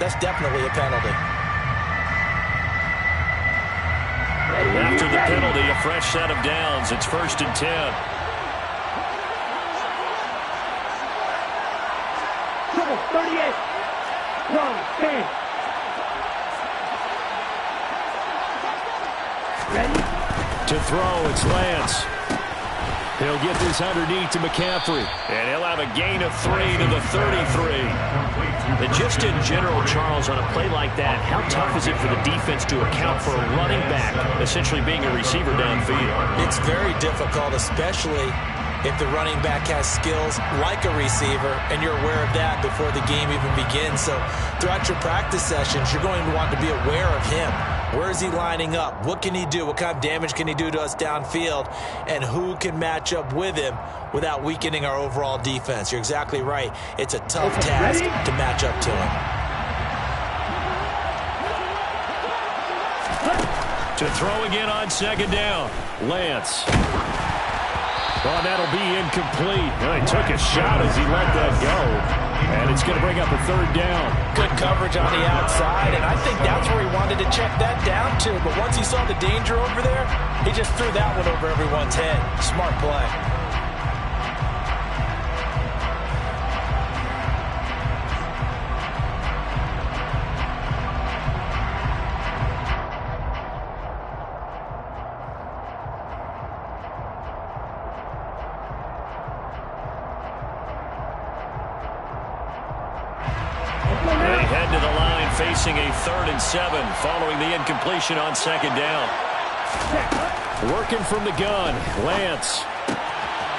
That's definitely a penalty. After the penalty, a fresh set of downs. It's 1st and 10. Trouble, 38. Wrong, stand. Ready? To throw, it's Lance. He'll get this underneath to McCaffrey. And he'll have a gain of 3 to the 33. And just in general, Charles, on a play like that, how tough is it for the defense to account for a running back essentially being a receiver downfield? It's very difficult, especially if the running back has skills like a receiver, and you're aware of that before the game even begins. So throughout your practice sessions, you're going to want to be aware of him. Where is he lining up? What can he do? What kind of damage can he do to us downfield? And who can match up with him without weakening our overall defense? You're exactly right. It's a tough task to match up to him. To throw again on 2nd down. Lance. Oh, that'll be incomplete. Well, he took a shot as he let that go. And it's going to bring up a 3rd down. Good coverage on the outside, and I think that's where he wanted to check that down to. But once he saw the danger over there, he just threw that one over everyone's head. Smart play. They head to the line facing a 3rd and 7 following the incompletion on 2nd down. Working from the gun, Lance.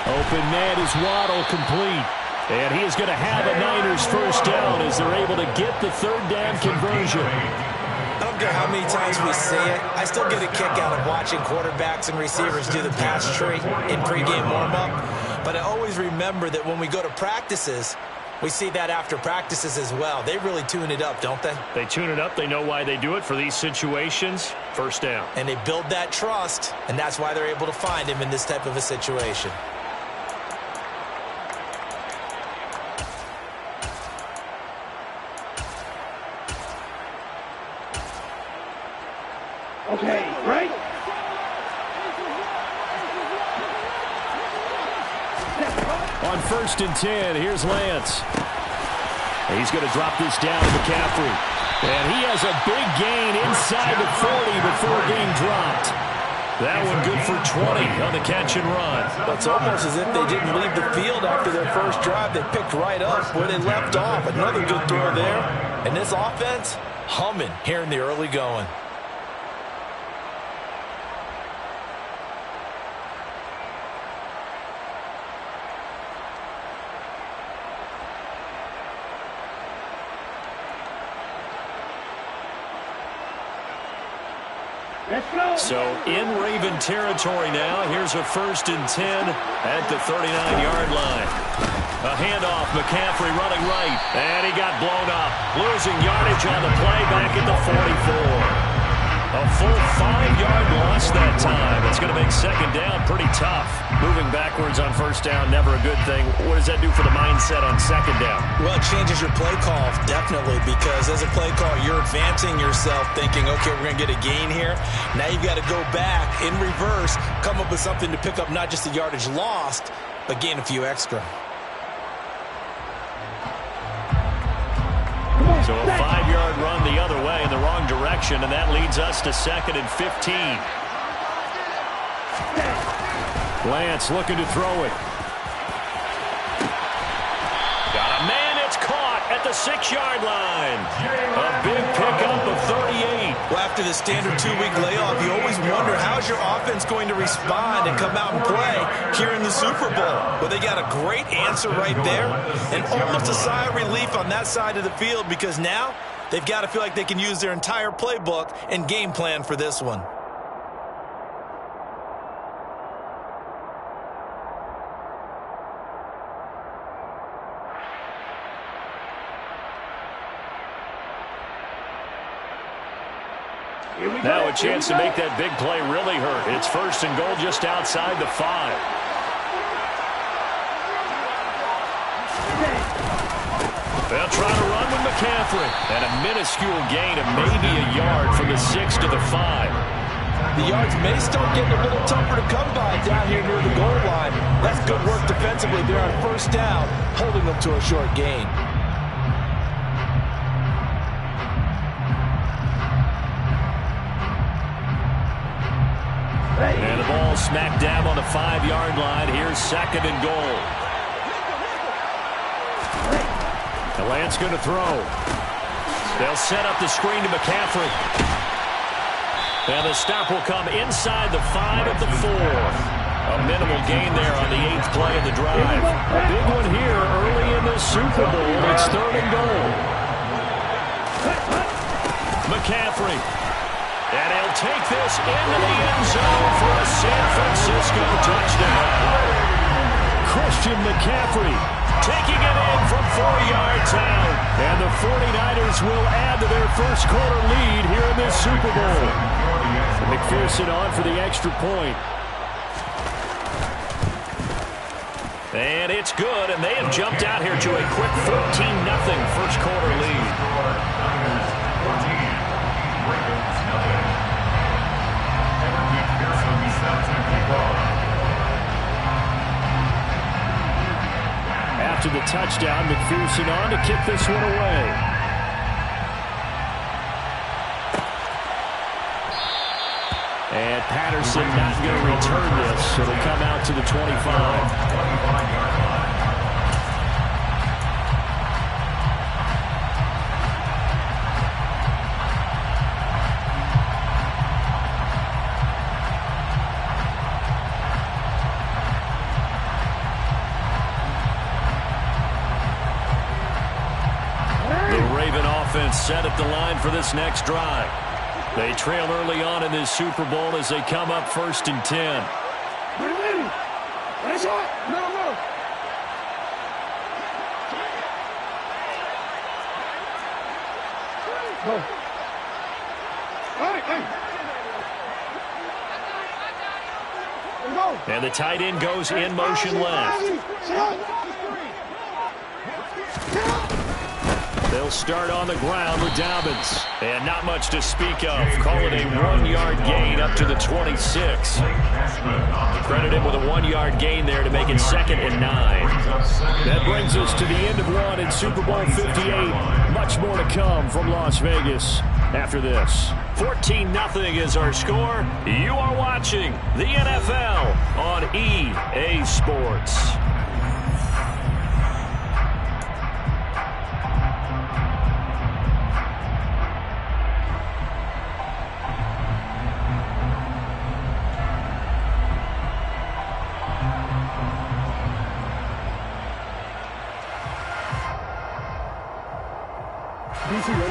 Open man is Waddle, complete. And he is going to have a Niners 1st down as they're able to get the 3rd down conversion. I don't care how many times we see it. I still get a kick out of watching quarterbacks and receivers do the pass tree in pregame warm-up. But I always remember that when we go to practices, we see that after practices as well. They really tune it up, don't they? They tune it up. They know why they do it for these situations. 1st down. And they build that trust, and that's why they're able to find him in this type of a situation. Okay, right? On 1st and 10, here's Lance. He's going to drop this down to McCaffrey. And he has a big gain inside the 40 before being dropped. That one good for 20 on the catch and run. It's almost as if they didn't leave the field after their first drive. They picked right up where they left off. Another good throw there. And this offense, humming here in the early going. So in Raven territory now. Here's a 1st and 10 at the 39-yard line. A handoff, McCaffrey running right, and he got blown up. Losing yardage on the play back at the 44. A full 5-yard loss that time. It's going to make 2nd down pretty tough. Moving backwards on 1st down, never a good thing. What does that do for the mindset on 2nd down? Well, it changes your play call, definitely, because as a play call, you're advancing yourself thinking, okay, we're going to get a gain here. Now you've got to go back in reverse, come up with something to pick up not just the yardage lost, but gain a few extra. So a 5-yard run the other way in the wrong direction, and that leads us to 2nd and 15. Lance looking to throw it. Got a man, it's caught at the 6-yard line. A big pickup of 38. Well, after the standard 2-week layoff, you always wonder how's your offense going to respond and come out and play here in the Super Bowl. Well, they got a great answer right there, and almost a sigh of relief on that side of the field because now they've got to feel like they can use their entire playbook and game plan for this one. Now a chance to make that big play really hurt. It's 1st and goal just outside the 5. They'll try to run with McCaffrey. McCaffrey. And a minuscule gain of maybe a yard from the 6 to the 5. The yards may start getting a little tougher to come by down here near the goal line. That's good work defensively there on first down, holding them to a short gain. And the ball smack dab on the 5-yard line. Here's 2nd and goal. The Lance going to throw. They'll set up the screen to McCaffrey. And the stop will come inside the 5 at the 4. A minimal gain there on the 8th play of the drive. A big one here early in the Super Bowl. It's 3rd and goal. McCaffrey. And he'll take this into the end zone for a San Francisco touchdown. Christian McCaffrey taking it in from 4 yards out. And the 49ers will add to their first quarter lead here in this Super Bowl. McPherson on for the extra point. And it's good, and they have jumped out here to a quick 14-0 first quarter lead. After the touchdown, McPherson on to kick this one away. And Patterson not going to return this. It'll come out to the 25. Set at the line for this next drive. They trail early on in this Super Bowl as they come up 1st and 10. And the tight end goes in motion left. They'll start on the ground with Dobbins. And not much to speak of. Call it a 1-yard gain up to the 26. Credit him with a 1-yard gain there to make it 2nd and 9. That brings us to the end of one in Super Bowl 58. Much more to come from Las Vegas after this. 14-0 is our score. You are watching the NFL on EA Sports.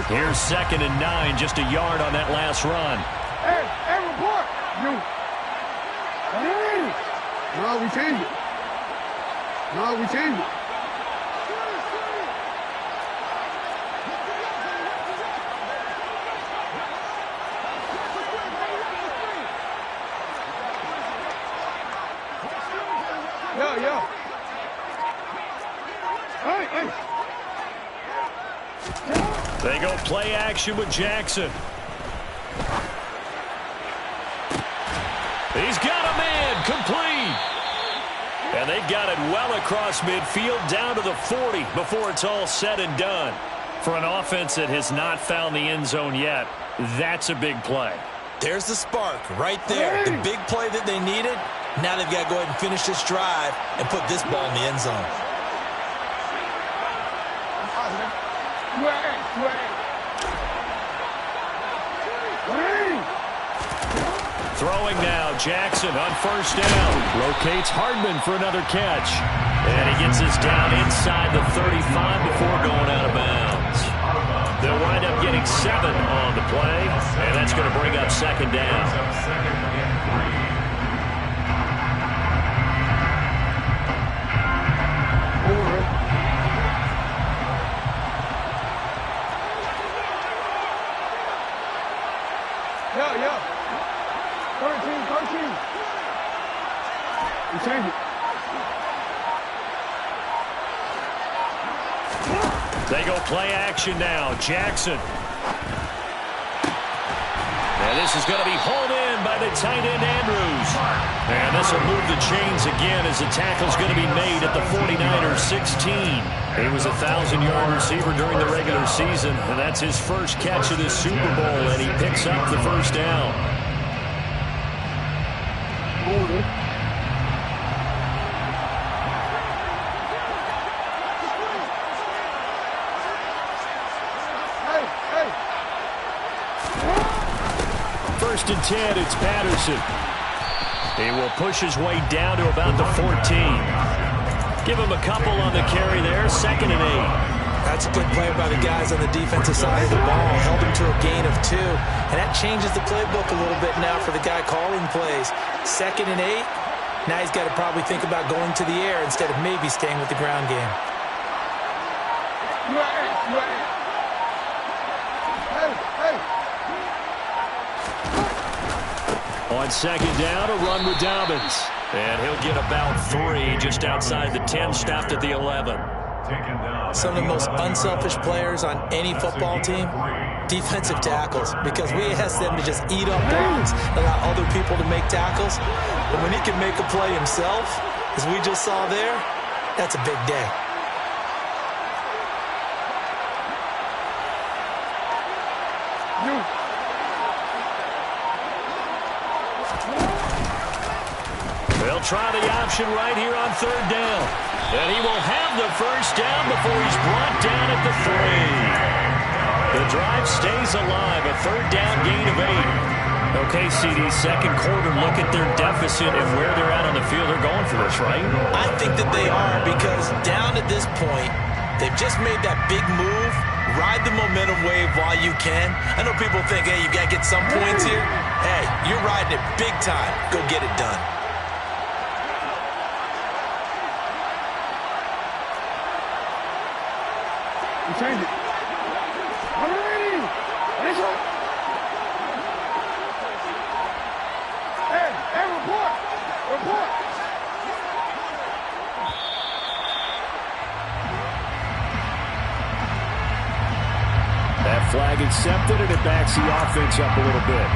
Here's 2nd and 9, just a yard on that last run. Hey, report! No, we changed it. No, we changed it. Yo. Hey. They go play action with Jackson. He's got a man complete. And they've got it well across midfield down to the 40 before it's all said and done. For an offense that has not found the end zone yet, that's a big play. There's the spark right there. The big play that they needed. Now they've got to go ahead and finish this drive and put this ball in the end zone. Throwing now, Jackson on first down. Locates Hardman for another catch. And he gets us down inside the 35 before going out of bounds. They'll wind up getting 7 on the play, and that's going to bring up 2nd down. Yo. 13. We change it. They go play action now. Jackson. And this is going to be hauled in by the tight end, Andrews. And this will move the chains again as the tackle's going to be made at the 49ers 16. He was a 1,000-yard receiver during the regular season, and that's his first catch of this Super Bowl, and he picks up the first down. First and 10, it's Patterson. He will push his way down to about the 14. Give him a couple on the carry there, 2nd and 8. That's a good play by the guys on the defensive side of the ball. Held him to a gain of 2. And that changes the playbook a little bit now for the guy calling plays. 2nd and 8. Now he's got to probably think about going to the air instead of maybe staying with the ground game. On 2nd down, a run with Dobbins. And he'll get about 3 just outside the 10, stopped at the 11. Some of the most unselfish players on any football team, defensive tackles, because we ask them to just eat up blocks, allow other people to make tackles. But when he can make a play himself, as we just saw there, that's a big day. They'll try the option right here on 3rd down. And he will have the first down before he's brought down at the 3. The drive stays alive, a 3rd down gain of 8. Okay, CD, 2nd quarter, look at their deficit and where they're at on the field. They're going for this, right? I think that they are, because down at this point, they've just made that big move. Ride the momentum wave while you can. I know people think, hey, you got to get some points here. Hey, you're riding it big time. Go get it done. Change it. I'm ready. This one. Hey, report. Report. That flag accepted, and it backs the offense up a little bit.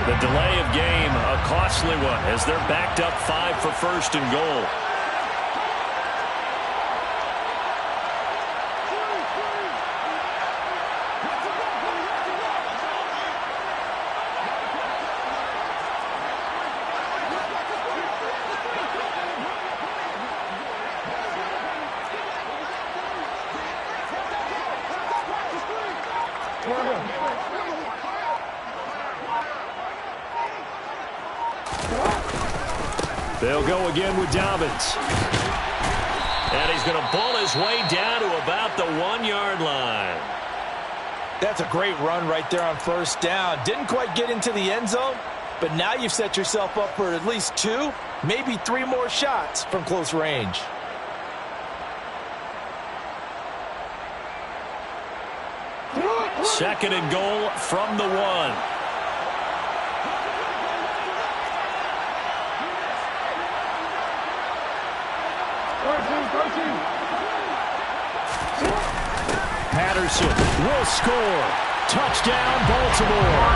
The delay of game, a costly one, as they're backed up 5 for 1st and goal. They'll go again with Dobbins. And he's going to bull his way down to about the 1-yard line. That's a great run right there on 1st down. Didn't quite get into the end zone, but now you've set yourself up for at least 2, maybe 3 more shots from close range. Second and goal from the 1. Patterson will score. Touchdown, Baltimore.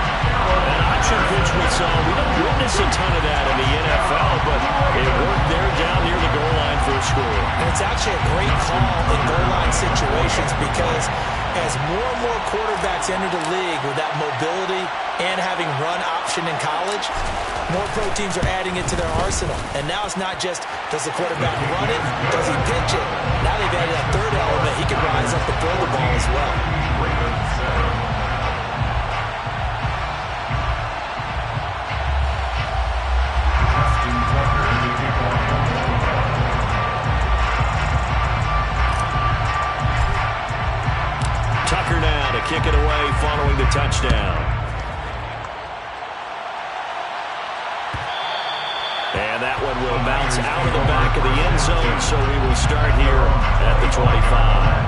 An option pitch we saw. We don't witness a ton of that in the NFL, but it worked there down near the goal line for a score. And it's actually a great call in goal line situations, because as more and more quarterbacks enter the league with that mobility and having run option in college, more pro teams are adding it to their arsenal. And now it's not just, does the quarterback run it? Does he pitch it? Now they've added that 3rd element. He can rise up and throw the ball as well. Tucker now to kick it away following the touchdown. And that one will bounce out of the back of the end zone, so we will start here at the 25.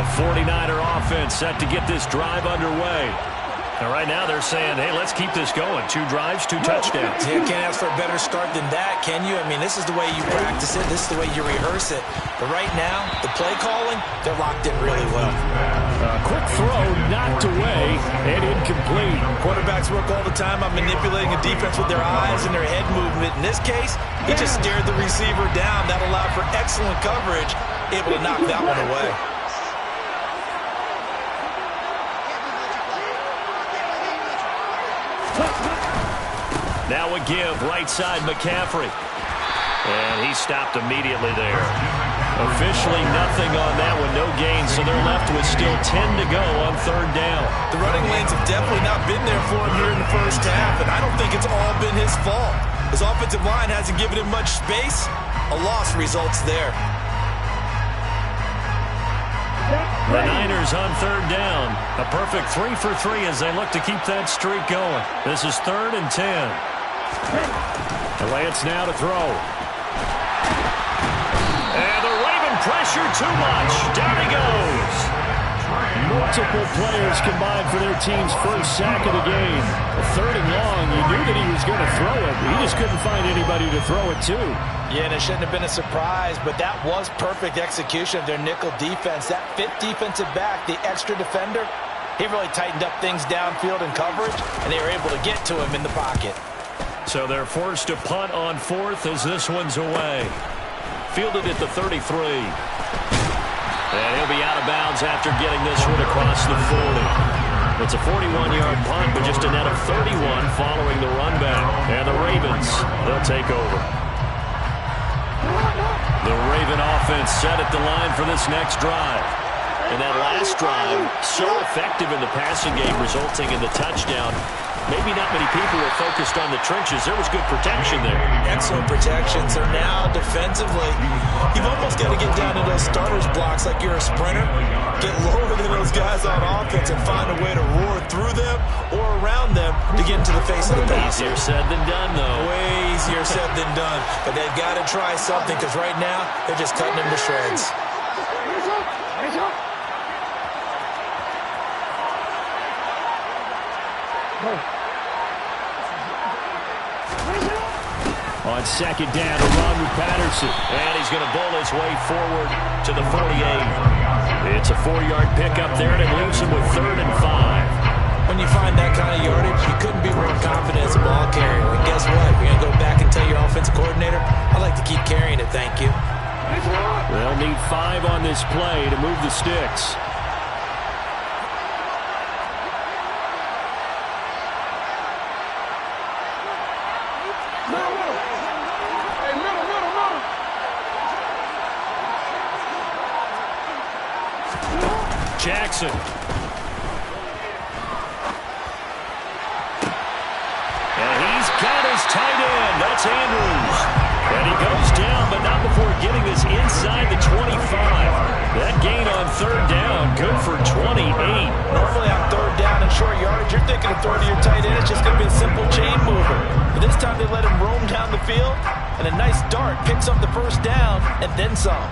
The 49er offense set to get this drive underway. And right now they're saying, hey, let's keep this going. 2 drives, 2 touchdowns. Yeah, can't ask for a better start than that, can you? I mean, this is the way you practice it. This is the way you rehearse it. But right now, the play calling, they're locked in really well. Quick throw, knocked away, and incomplete. Quarterbacks work all the time on manipulating a defense with their eyes and their head movement. In this case, he just stared the receiver down. That allowed for excellent coverage, able to knock that one away. Now a give, right side McCaffrey. And he stopped immediately there. Officially nothing on that one, no gain, so they're left with still 10 to go on 3rd down. The running lanes have definitely not been there for him here in the first half, and I don't think it's all been his fault. His offensive line hasn't given him much space. A loss results there. The Niners on 3rd down. A perfect 3 for 3 as they look to keep that streak going. This is 3rd and 10. Lance now to throw. And the Raven pressure too much. Down he goes. Multiple players combined for their team's first sack of the game. 3rd and long, you knew that he was going to throw it. He just couldn't find anybody to throw it to. Yeah, and it shouldn't have been a surprise, but that was perfect execution of their nickel defense. That 5th defensive back, the extra defender, he really tightened up things downfield in coverage, and they were able to get to him in the pocket. So they're forced to punt on 4th as this one's away. Fielded at the 33. And he'll be out of bounds after getting this one across the 40. It's a 41-yard punt, but just a net of 31 following the run back. And the Ravens, they'll take over. The Raven offense set at the line for this next drive. And that last drive, so effective in the passing game, resulting in the touchdown. Maybe not many people were focused on the trenches. There was good protection there. Excellent protection. So now, defensively, you've almost got to get down to those starters blocks like you're a sprinter. Get lower than those guys on offense and find a way to roar through them or around them to get into the face of the passer. Easier said than done, though. Way easier said than done. But they've got to try something because right now, they're just cutting them to shreds. On 2nd down, a run with Patterson. And he's going to bowl his way forward to the 48. It's a 4-yard pickup there, and it leaves him with 3rd and 5. When you find that kind of yardage, you couldn't be more confident as a ball carrier. And guess what? You're going to go back and tell your offensive coordinator, I'd like to keep carrying it, thank you. They'll need 5 on this play to move the sticks. Jackson. And he's got his tight end. That's Andrews. And he goes down, but not before getting this inside the 25. That gain on 3rd down, good for 28. Normally on 3rd down and short yardage, you're thinking of throwing to your tight end. It's just going to be a simple chain mover. But this time they let him roam down the field, and a nice dart picks up the 1st down and then some.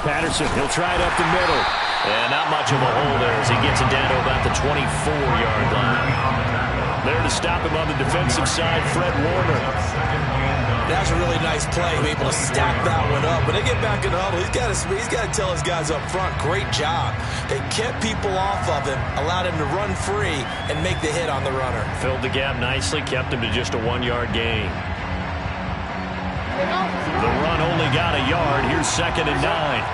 Patterson, he'll try it up the middle. And not much of a hole there as he gets it down to about the 24-yard line. There to stop him on the defensive side, Fred Warner. That was a really nice play, able to stack that one up. When they get back in the huddle, he's got to tell his guys up front, great job. They kept people off of him, allowed him to run free and make the hit on the runner. Filled the gap nicely, kept him to just a 1-yard gain. The run only got a yard. Here's 2nd and 9.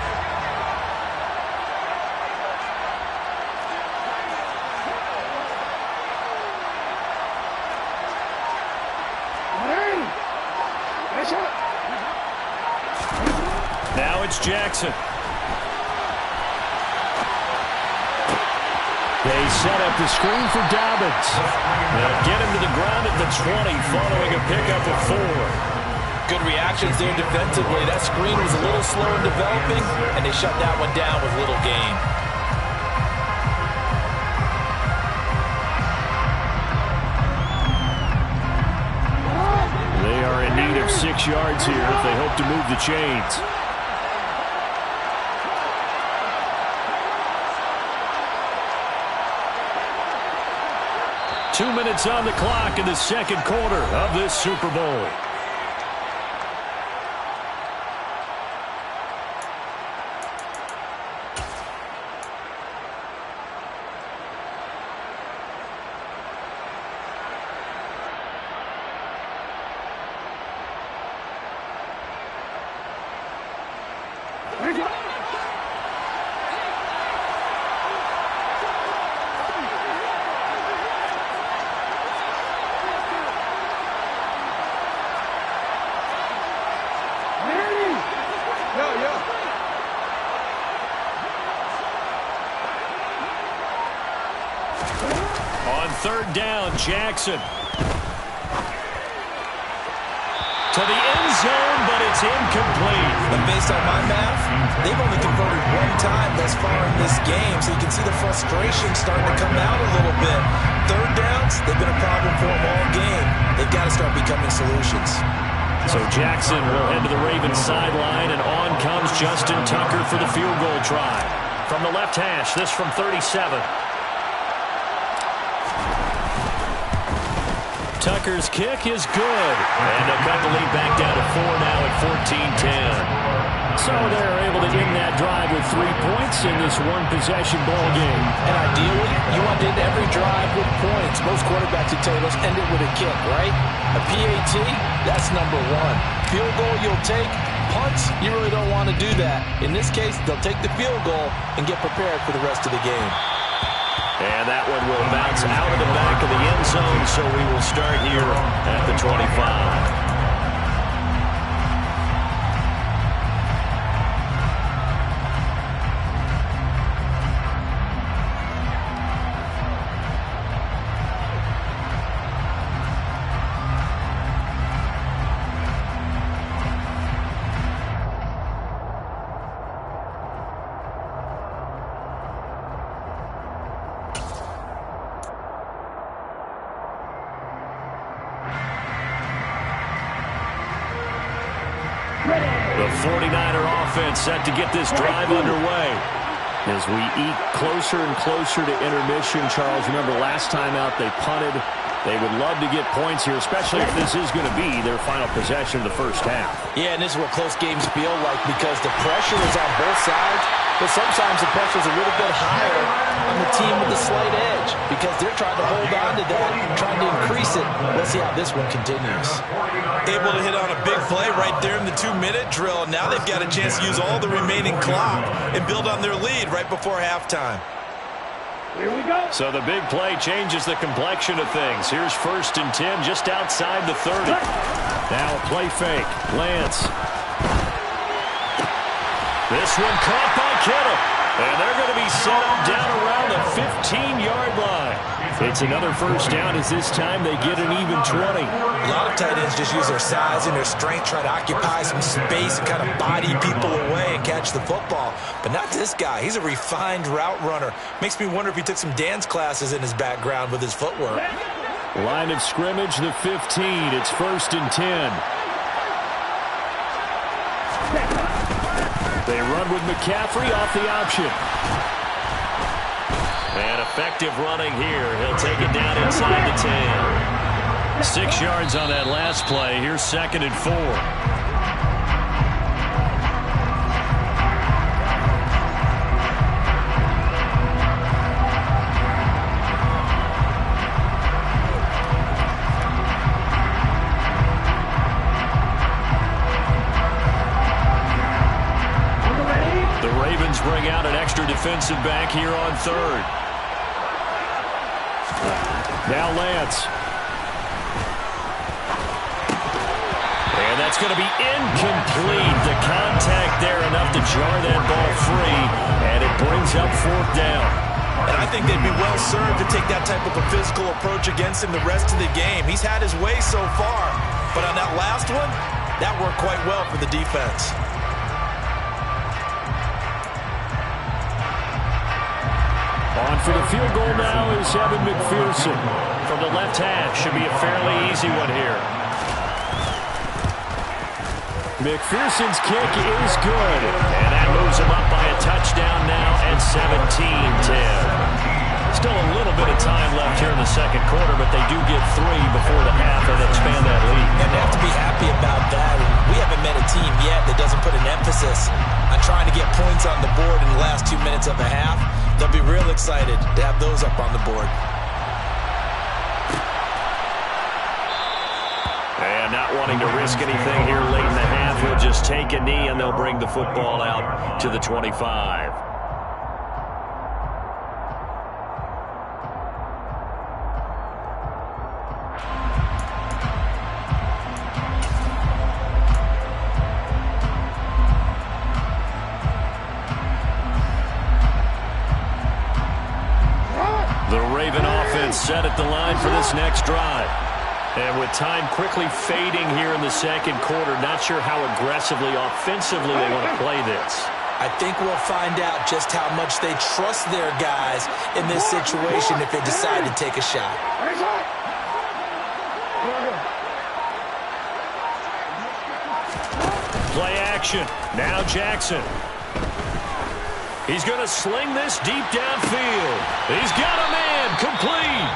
Now it's Jackson. They set up the screen for Dobbins. They'll get him to the ground at the 20 following a pickup of 4. Good reactions there defensively. That screen was a little slow in developing, and they shut that one down with little gain. They are in need of 6 yards here if they hope to move the chains. Two minutes on the clock in the second quarter of this Super Bowl. On third down, Jackson. To the end zone, but it's incomplete. And based on my math, they've only converted one time thus far in this game, so you can see the frustration starting to come out a little bit. Third downs, they've been a problem for them all game. They've got to start becoming solutions. So Jackson will head to the Ravens sideline, and on comes Justin Tucker for the field goal try. From the left hash, this from 37. Tucker's kick is good. And they'll cut the lead back down to 4 now at 14-10. So they're able to end that drive with 3 points in this one-possession ball game. And ideally, you want to end every drive with points. Most quarterbacks would tell you, let's end it with a kick, right? A PAT, that's number one. Field goal you'll take. Punts, you really don't want to do that. In this case, they'll take the field goal and get prepared for the rest of the game. And that one will bounce out of the back of the end zone, so we will start here at the 25. The 49er offense set to get this drive underway. As we eat closer and closer to intermission, Charles, remember last time out they punted. They would love to get points here, especially if this is going to be their final possession of the first half. Yeah, and this is what close games feel like because the pressure is on both sides, but sometimes the pressure is a little bit higher on the team with the slight edge because they're trying to hold on to that, trying to increase it. Let's see how this one continues. Able to hit on a big play right there in the 2-minute drill. Now they've got a chance to use all the remaining clock and build on their lead right before halftime. Here we go. So the big play changes the complexion of things. Here's 1st and 10 just outside the 30. Now a play fake. Lance. This one caught by Kittle. And they're going to be set up down around the 15-yard line. It's another first down as this time they get an even 20. A lot of tight ends just use their size and their strength, try to occupy some space and kind of body people away and catch the football. But not this guy. He's a refined route runner. Makes me wonder if he took some dance classes in his background with his footwork. Line of scrimmage, the 15. It's 1st and 10. They run with McCaffrey off the option. And effective running here. He'll take it down inside the 10. 6 yards on that last play. Here's 2nd and 4. Bring out an extra defensive back here on 3rd. Now Lance. And that's going to be incomplete. The contact there enough to jar that ball free. And it brings up 4th down. And I think they'd be well served to take that type of a physical approach against him the rest of the game. He's had his way so far. But on that last one, That worked quite well for the defense. On for the field goal now is Evan McPherson. From the left hash, should be a fairly easy one here. McPherson's kick is good. And that moves him up by a touchdown now at 17-10. Still a little bit of time left here in the second quarter, but they do get 3 before the half and expand that lead. And they have to be happy about that. And we haven't met a team yet that doesn't put an emphasis on trying to get points on the board in the last 2 minutes of a half. They'll be real excited to have those up on the board. And not wanting to risk anything here late in the half, he'll just take a knee and they'll bring the football out to the 25. Set at the line for this next drive. And with time quickly fading here in the second quarter, not sure how aggressively, offensively they want to play this. I think we'll find out just how much they trust their guys in this situation if they decide to take a shot. Play action. Now Jackson. He's going to sling this deep downfield. He's got a man complete.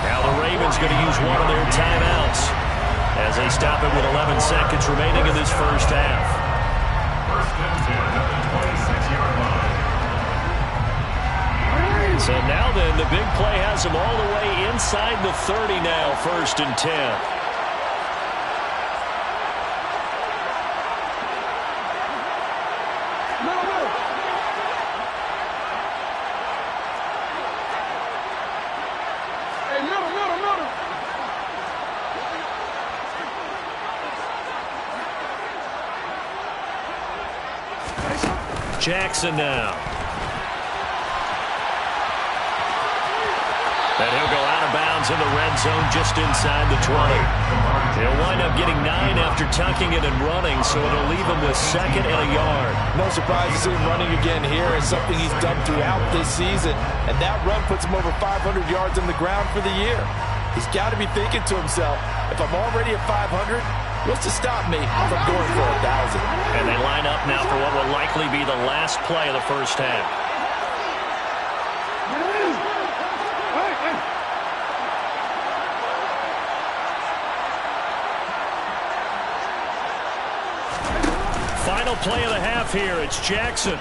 Now the Ravens going to use one of their timeouts as they stop it with 11 seconds remaining in this first half. So now then, the big play has them all the way inside the 30 now, 1st and 10. Jackson now. And he'll go out of bounds in the red zone just inside the 20. He'll wind up getting 9 after tucking it and running, so it'll leave him with 2nd and a yard. No surprise to see him running again here. It's something he's done throughout this season. And that run puts him over 500 yards on the ground for the year. He's got to be thinking to himself, if I'm already at 500, what's to stop me from going for 1,000? And they line up now for what will likely be the last play of the first half. Final play of the half here. It's Jackson.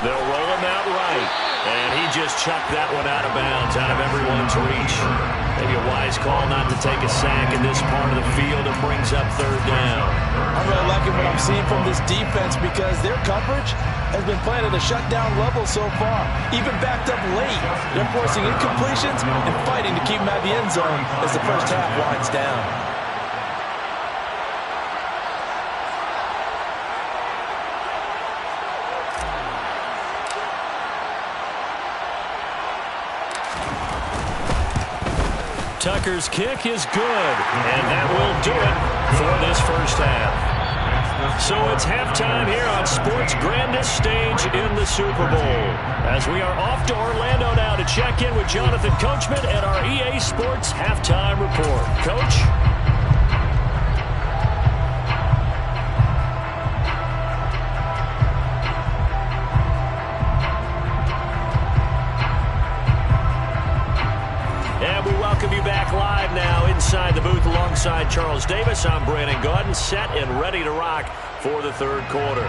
They'll roll him out right. And he just chucked that one out of bounds, out of everyone's reach. Maybe a wise call not to take a sack in this part of the field. It brings up 3rd down. I'm really liking what I'm seeing from this defense because their coverage has been playing at a shutdown level so far. Even backed up late. They're forcing incompletions and fighting to keep them out of the end zone as the first half winds down. Tucker's kick is good, and that will do it for this first half. So it's halftime here on sports' grandest stage in the Super Bowl. As we are off to Orlando now to check in with Jonathan Coachman and our EA Sports halftime report. Coach? Live now inside the booth alongside Charles Davis. I'm Brandon Gaudin, set and ready to rock for the third quarter.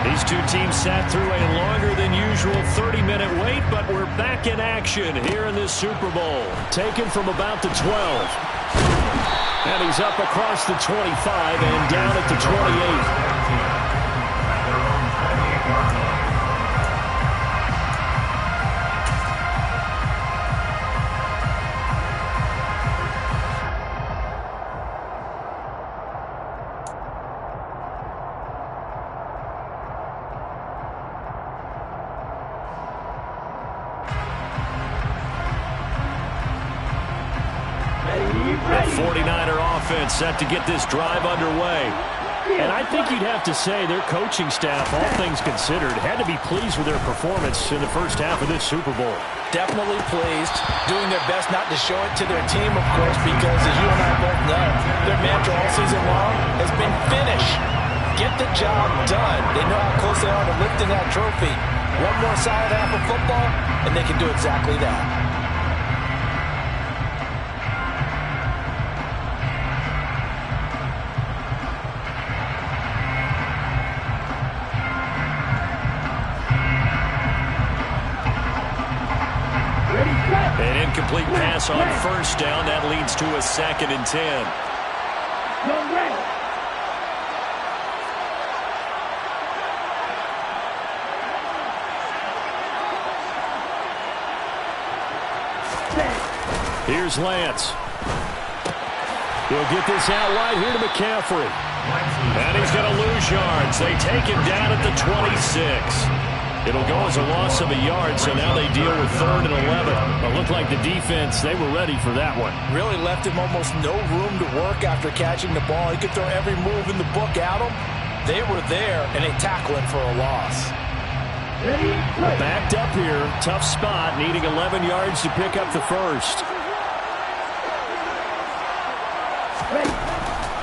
These two teams sat through a longer than usual 30-minute wait, but we're back in action here in this Super Bowl. Taken from about the 12. And he's up across the 25 and down at the 28. 49er offense set to get this drive underway. And I think you'd have to say their coaching staff, all things considered, had to be pleased with their performance in the first half of this Super Bowl. Definitely pleased, doing their best not to show it to their team, of course, because as you and I both know, their mantra all season long has been finish. Get the job done. They know how close they are to lifting that trophy. One more solid half of football, and they can do exactly that. An incomplete pass on first down. That leads to a 2nd and 10. Here's Lance. He'll get this out wide here to McCaffrey. And he's going to lose yards. They take him down at the 26. It'll go as a loss of a yard, so now they deal with 3rd and 11. It looked like the defense, they were ready for that one. Really left him almost no room to work after catching the ball. He could throw every move in the book at him. They were there, and they tackle him for a loss. Backed up here, tough spot, needing 11 yards to pick up the first.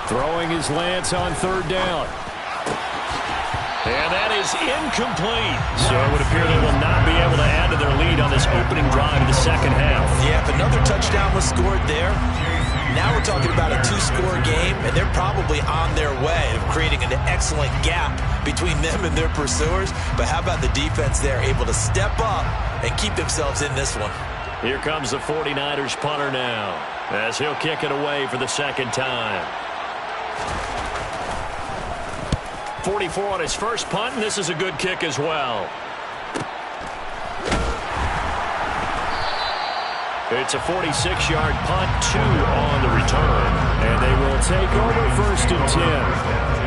Throwing his Lance on 3rd down. And that is incomplete. So it would appear they will not be able to add to their lead on this opening drive of the second half. Yeah, if another touchdown was scored there, now we're talking about a 2-score game, and they're probably on their way of creating an excellent gap between them and their pursuers. But how about the defense there, able to step up and keep themselves in this one? Here comes the 49ers punter now, as he'll kick it away for the 2nd time. 44 on his first punt, and this is a good kick as well. It's a 46-yard punt, 2 on the return. And they will take over 1st and 10.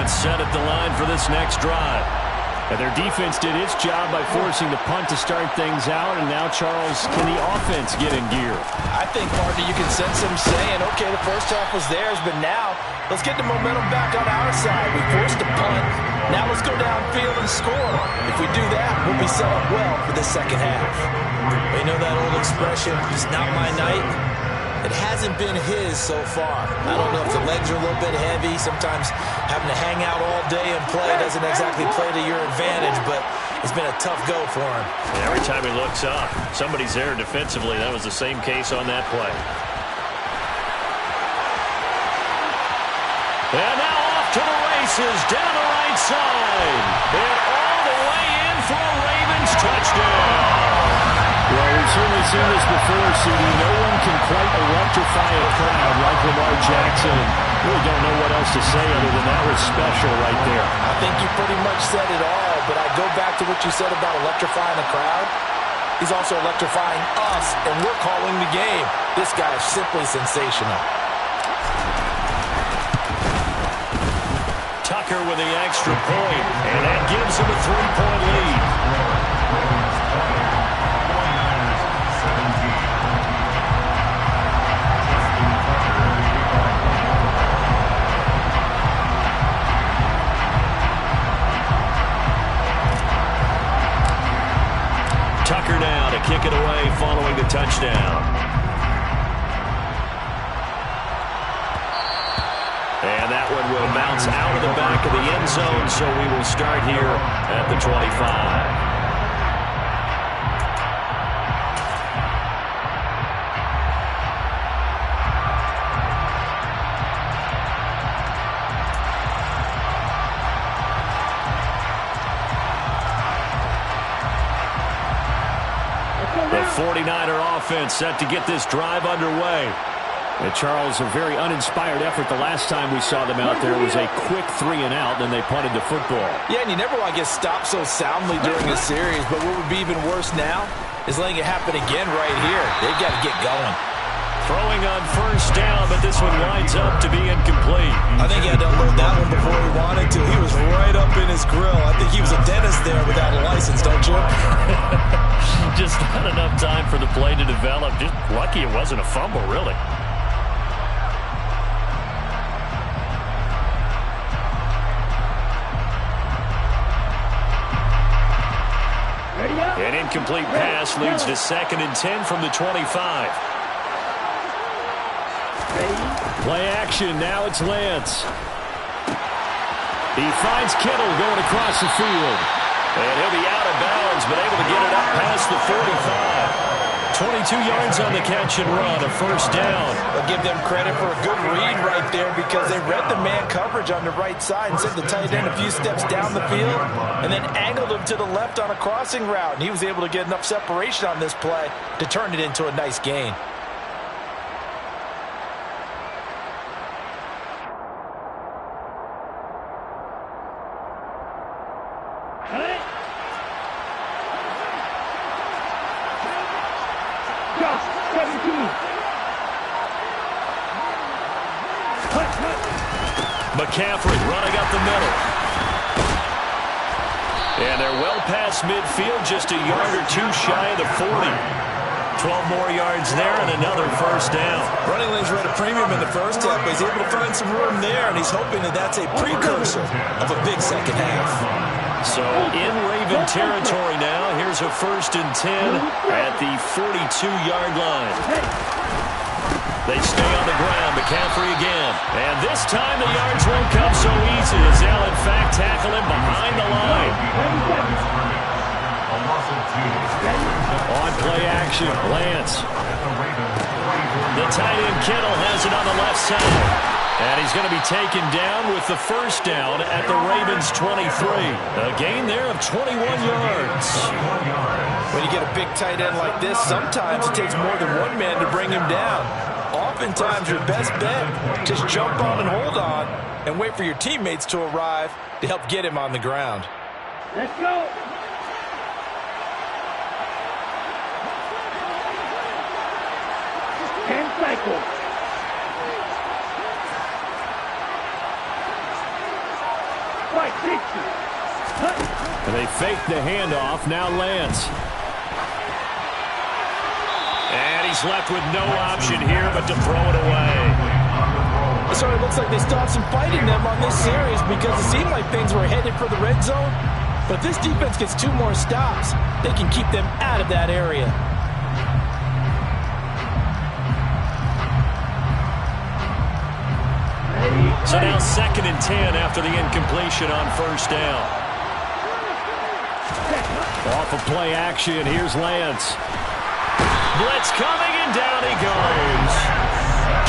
Set at the line for this next drive. And their defense did its job by forcing the punt to start things out, and now, Charles, can the offense get in gear? I think, partner, you can sense them saying, okay, the first half was theirs, but now let's get the momentum back on our side. We forced a punt. Now let's go downfield and score. If we do that, we'll be set up well for the second half. You know that old expression, it's not my night? It hasn't been his so far. I don't know if the legs are a little bit heavy. Sometimes having to hang out all day and play doesn't exactly play to your advantage, but it's been a tough go for him. And every time he looks up, somebody's there defensively. That was the same case on that play. And now off to the races, down the right side. And all the way in for a Ravens touchdown. Well, we've certainly seen this before, CD. No one can quite electrify a crowd like Lamar Jackson. Really don't know what else to say other than that was special right there. I think you pretty much said it all, but I go back to what you said about electrifying the crowd. He's also electrifying us, and we're calling the game. This guy is simply sensational. Tucker with the extra point, and that gives him a 3-point lead. Tucker now to kick it away following the touchdown. And that one will bounce out of the back of the end zone, so we will start here at the 25. The 49er offense set to get this drive underway. And Charles, a very uninspired effort the last time we saw them out there. It was a quick 3-and-out, then they punted the football. Yeah, and you never want to get stopped so soundly during the series, but what would be even worse now is letting it happen again right here. They've got to get going. Throwing on first down, but this one winds up to be incomplete. I think he had to unload that one before he wanted to. He was right up in his grill. I think he was a dentist there without a license, don't you? Just not enough time for the play to develop. Just lucky it wasn't a fumble, really. An incomplete pass leads to 2nd and 10 from the 25. Play action. Now it's Lance. He finds Kittle going across the field. And he'll be out of bounds, but able to get it up past the 45. 22 yards on the catch and run, a first down. I'll give them credit for a good read right there because they read the man coverage on the right side and sent the tight end a few steps down the field and then angled him to the left on a crossing route. And he was able to get enough separation on this play to turn it into a nice gain. McCaffrey running up the middle. And they're well past midfield, just a yard or two shy of the 40. 12 more yards there and another first down. Running lanes were at a premium in the first half, but he's able to find some room there, and he's hoping that that's a precursor of a big second half. So in Raven territory now, here's a 1st and 10 at the 42-yard line. They stay on the ground. McCaffrey again. And this time the yards won't come so easy as they'll, in fact, tackle him behind the line. On play action, Lance. The tight end Kittle has it on the left side. And he's going to be taken down with the first down at the Ravens' 23. A gain there of 21 yards. When you get a big tight end like this, sometimes it takes more than one man to bring him down. Oftentimes, your best bet, just jump on and hold on and wait for your teammates to arrive to help get him on the ground. Let's go. Ten cycles. Right, 60. And they fake the handoff. Now Lance. And he's left with no option here but to throw it away. So it looks like they stopped some fighting them on this series because it seemed like things were headed for the red zone. But if this defense gets 2 more stops, they can keep them out of that area. So now 2nd and 10 after the incompletion on first down. Off of play action, here's Lance. Blitz coming, and down he goes.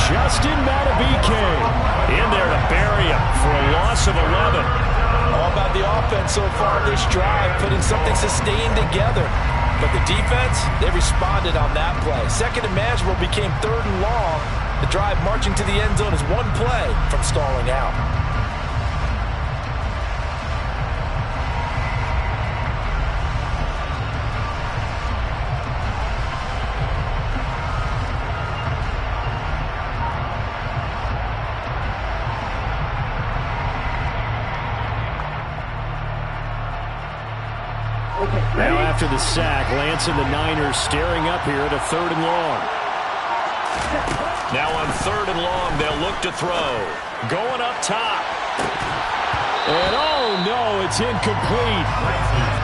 Justin Madubuike In there to bury him for a loss of 11. All about the offense so far this drive, putting something sustained together. But the defense, they responded on that play. 2nd and manageable became 3rd and long. The drive marching to the end zone is one play from stalling out. Now after the sack, Lance and the Niners staring up here at a 3rd and long. Now on 3rd and long, they'll look to throw. Going up top. And oh no, it's incomplete.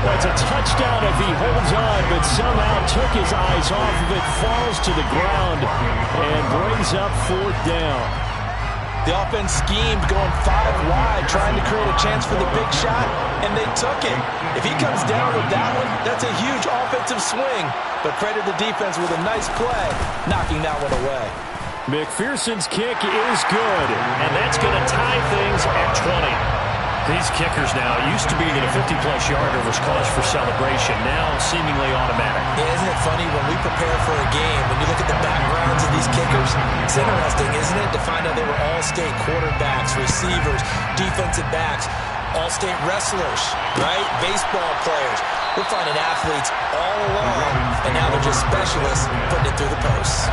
Well, it's a touchdown if he holds on, but somehow took his eyes off of it, falls to the ground, and brings up 4th down. The offense schemed going 5 wide, trying to create a chance for the big shot, and they took it. If he comes down with that one, that's a huge offensive swing. But credit the defense with a nice play, knocking that one away. McPherson's kick is good. And that's going to tie things at 20. These kickers now, used to be that a 50-plus yarder was cause for celebration, now seemingly automatic. Yeah, isn't it funny when we prepare for a game, when you look at the backgrounds of these kickers, it's interesting, isn't it, to find out they were all-state quarterbacks, receivers, defensive backs, all-state wrestlers, right? Baseball players. We're finding athletes all along, and now they're just specialists putting it through the posts.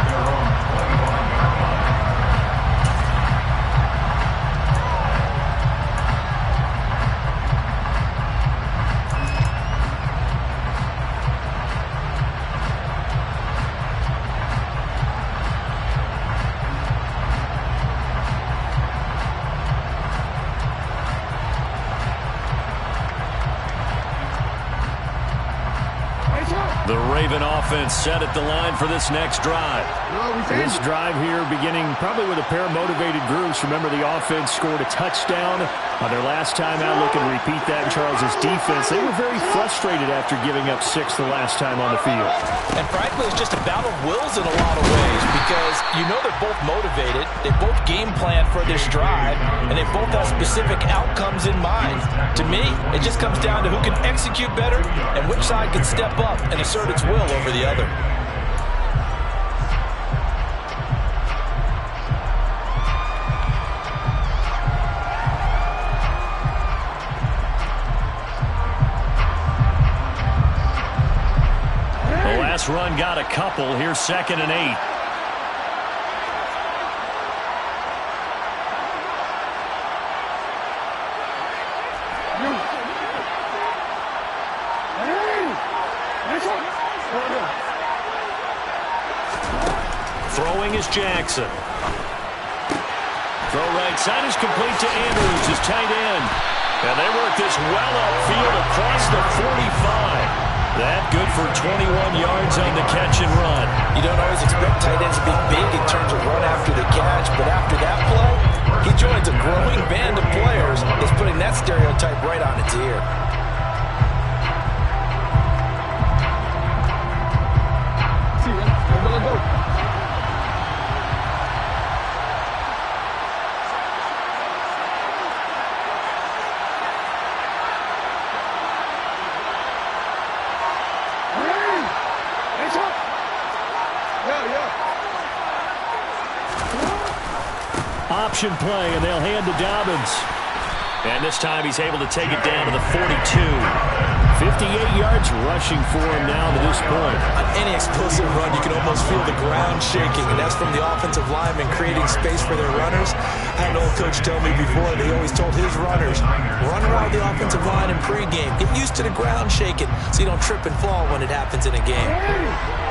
The Raven offense set at the line for this next drive. This drive here beginning probably with a pair of motivated groups. Remember, the offense scored a touchdown on their last time out. Looking to repeat that in Charles' defense. They were very frustrated after giving up 6 the last time on the field. And frankly, it's just a battle of wills in a lot of ways because you know they're both motivated. They both game plan for this drive, and they both have specific outcomes in mind. To me, it just comes down to who can execute better and which side can step up and assert its will over the other. The last run got a couple. Here's 2nd and 8. Throwing is Jackson. Throw right side is complete to Andrews, his tight end. And they work this well upfield across the 45. That good for 21 yards on the catch and run. You don't always expect tight ends to be big in terms of run after the catch, but after that play, he joins a growing band of players that's putting that stereotype right on its ear. Option play, and they'll hand to Dobbins. And this time he's able to take it down to the 42. 58 yards rushing for him now to this point. On any explosive run, you can almost feel the ground shaking, and that's from the offensive linemen creating space for their runners. I had an old coach tell me before that he always told his runners, run around the offensive line in pregame. Get used to the ground shaking so you don't trip and fall when it happens in a game.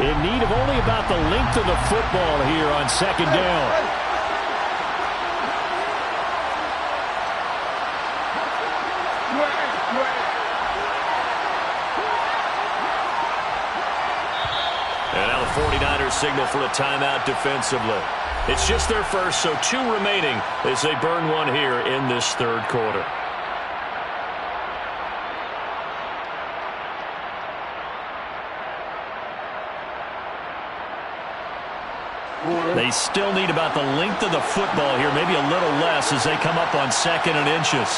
In need of only about the length of the football here on 2nd down. And now the 49ers signal for a timeout defensively. It's just their first, so 2 remaining as they burn one here in this 3rd quarter. They still need about the length of the football here, maybe a little less as they come up on 2nd and inches.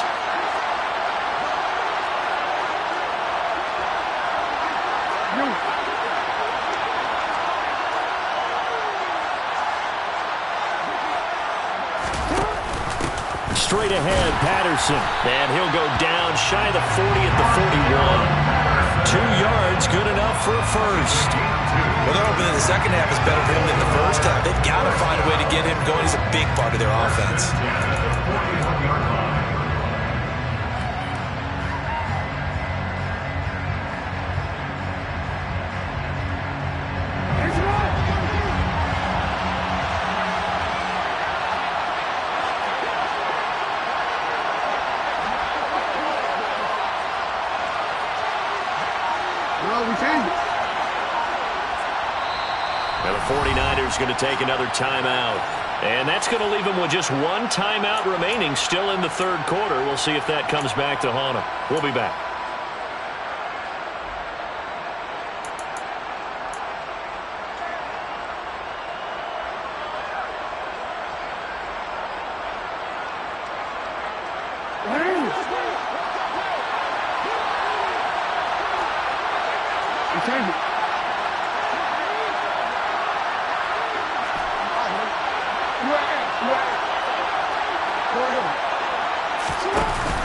Straight ahead, Patterson. And he'll go down shy of the 40 at the 41. 2 yards, good enough for a first. Well, they're hoping that the second half is better for him than the first half. They've got to find a way to get him going. He's a big part of their offense. And the 49ers going to take another timeout. And that's going to leave them with just 1 timeout remaining still in the 3rd quarter. We'll see if that comes back to haunt them. We'll be back.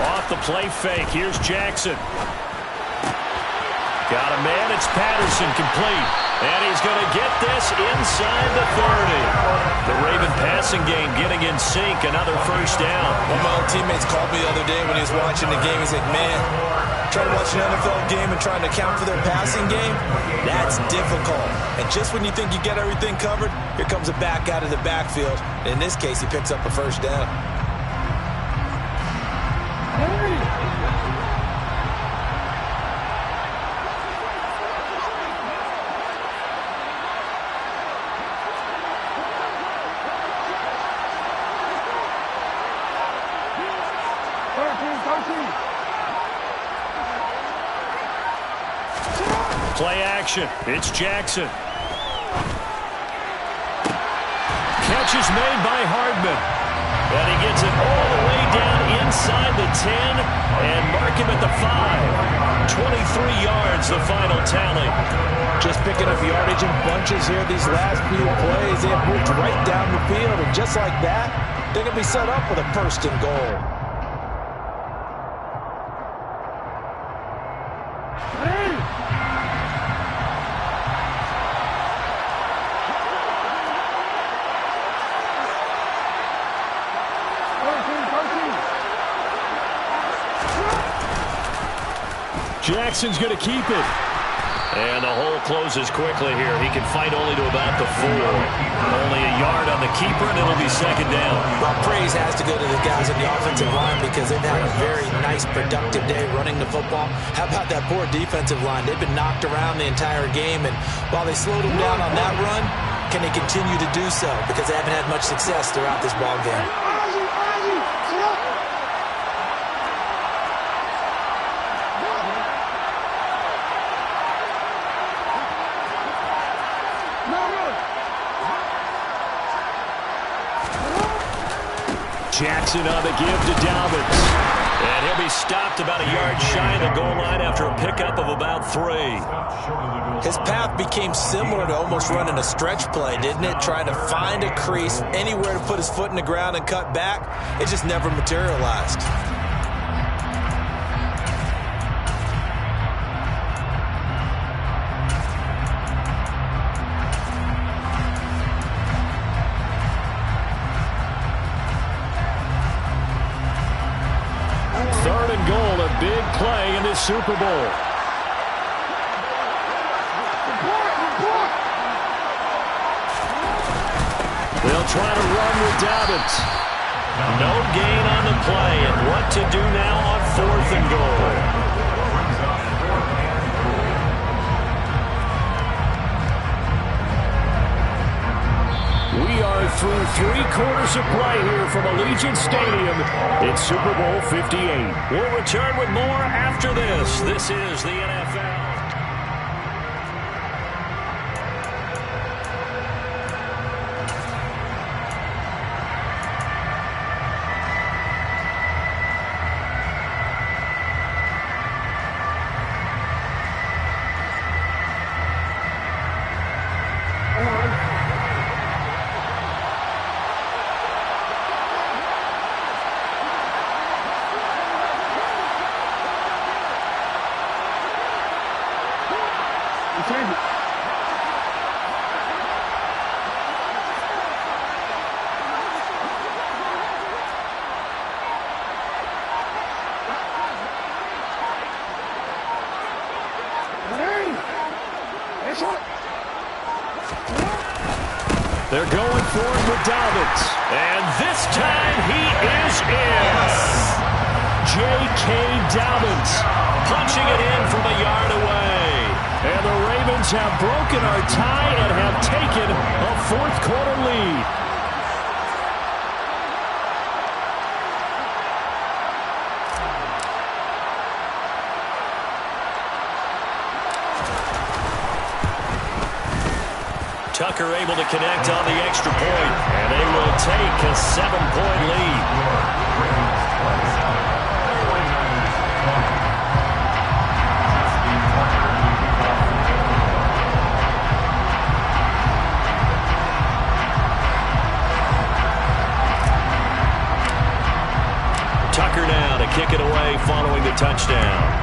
Off the play fake. Here's Jackson. Got a man. It's Patterson complete. And he's going to get this inside the 30. The Raven passing game getting in sync. Another first down. One of my old teammates called me the other day when he was watching the game. He's like, man, trying to watch an NFL game and trying to account for their passing game, that's difficult. And just when you think you get everything covered, here comes a back out of the backfield. In this case, he picks up a first down. Play action. It's Jackson. Catch is made by Hardman. And he gets it all the way down inside the 10 and mark him at the 5. 23 yards, the final tally. Just picking up yardage in bunches here these last few plays. They have moved right down the field, and just like that, they're going to be set up with a first and goal. Jackson's going to keep it. And the hole closes quickly here. He can fight only to about the 4. Only a yard on the keeper, and it'll be second down. Well, praise has to go to the guys in the offensive line because they've had a very nice, productive day running the football. How about that poor defensive line? They've been knocked around the entire game, and while they slowed them down on that run, can they continue to do so? Because they haven't had much success throughout this ball game. Jackson on the give to Dobbins. And he'll be stopped about a yard shy of the goal line after a pickup of about 3. His path became similar to almost running a stretch play, didn't it? Trying to find a crease, anywhere to put his foot in the ground and cut back. It just never materialized. Big play in this Super Bowl. They'll try to run with Dobbins. No gain on the play, and what to do now on 4th and goal. We are through 3 quarters of play here from Allegiant Stadium. It's Super Bowl 58. We'll return with more after this. This is the NFL. They're going for it with Dobbins. And this time he is in. J.K. Dobbins punching it in from a yard away. And the Ravens have broken our tie and have taken a 4th quarter lead. Tucker able to connect on the extra point, and they will take a 7-point lead. Tucker now to kick it away following the touchdown.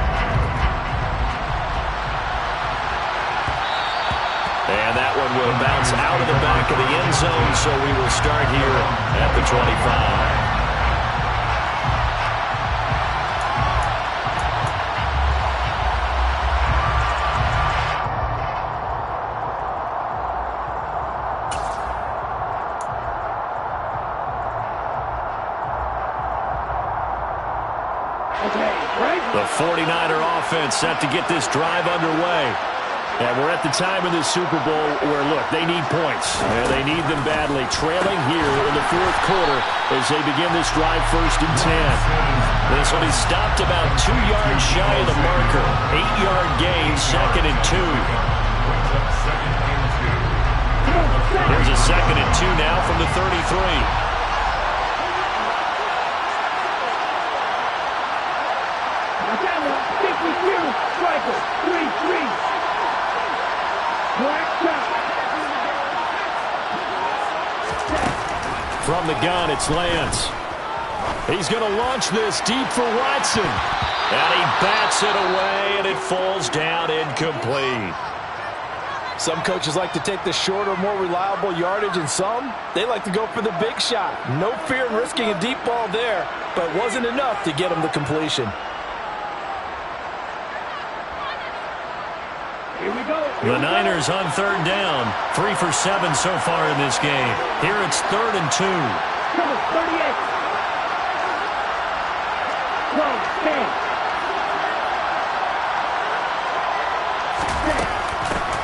And that one will bounce out of the back of the end zone, so we will start here at the 25. The 49er offense set to get this drive underway. And we're at the time in the Super Bowl where, look, they need points. And they need them badly. Trailing here in the fourth quarter as they begin this drive 1st and 10. This will be stopped about 2 yards shy of the marker. 8-yard gain, 2nd and 2. Here's a 2nd and 2 now from the 33. From the gun, it's Lance. He's going to launch this deep for Watson. And he bats it away, and it falls down incomplete. Some coaches like to take the shorter, more reliable yardage, and some, they like to go for the big shot. No fear in risking a deep ball there, but it wasn't enough to get him the completion. The Niners on 3rd down. 3 for 7 so far in this game. Here it's 3rd and 2.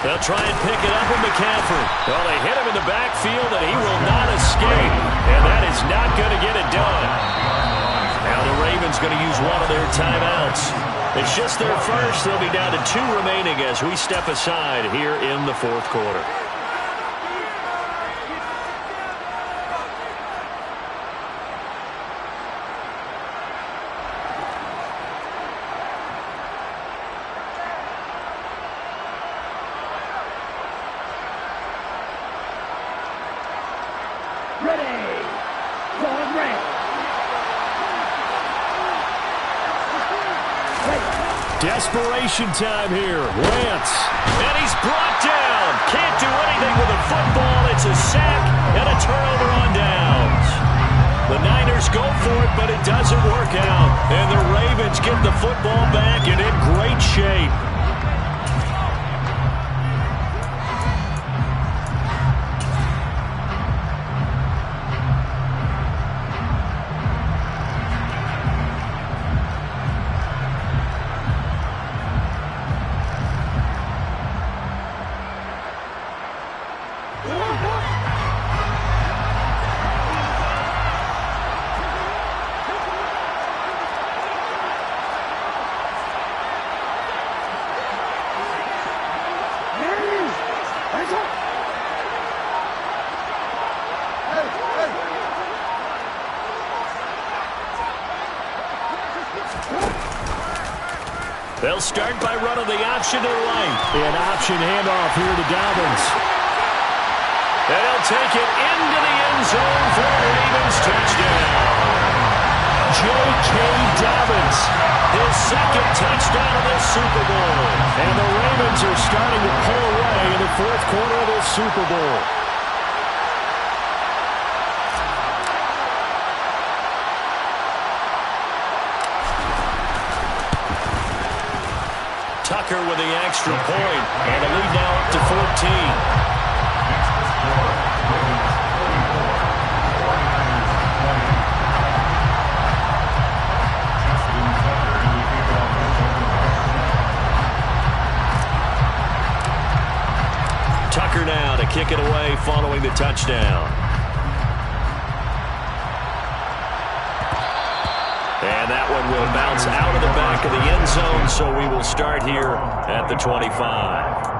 They'll try and pick it up with McCaffrey. Well, they hit him in the backfield, and he will not escape. And that is not going to get it done. Now the Ravens going to use one of their timeouts. It's just their first. They'll be down to 2 remaining as we step aside here in the fourth quarter. Desperation time here. Lance. And he's brought down. Can't do anything with a football. It's a sack and a turnover on downs. The Niners go for it, but it doesn't work out. And the Ravens get the football back and in great shape. They'll start by running the option to the right. An option handoff here to Dobbins. And he'll take it into the end zone for a Ravens touchdown. J.K. Dobbins. His 2nd touchdown of this Super Bowl. And the Ravens are starting to pull away in the fourth quarter of this Super Bowl. Tucker with the extra point, and the lead now up to 14. Tucker now to kick it away following the touchdown. And that one will bounce out of the back of the end zone, so we will start here at the 25.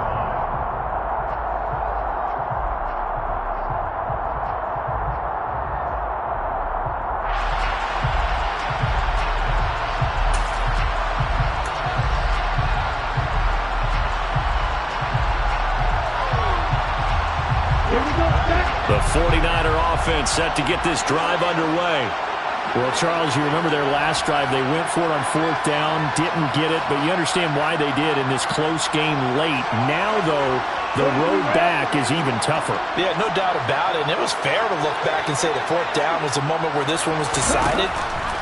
The 49er offense set to get this drive underway. Well, Charles, you remember their last drive. They went for it on 4th down, didn't get it, but you understand why they did in this close game late. Now, though, the road back is even tougher. Yeah, no doubt about it. And it was fair to look back and say the 4th down was a moment where this one was decided.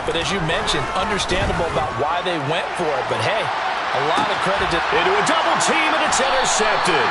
But as you mentioned, understandable about why they went for it. But, hey, a lot of credit to... Into a double team, and it's intercepted.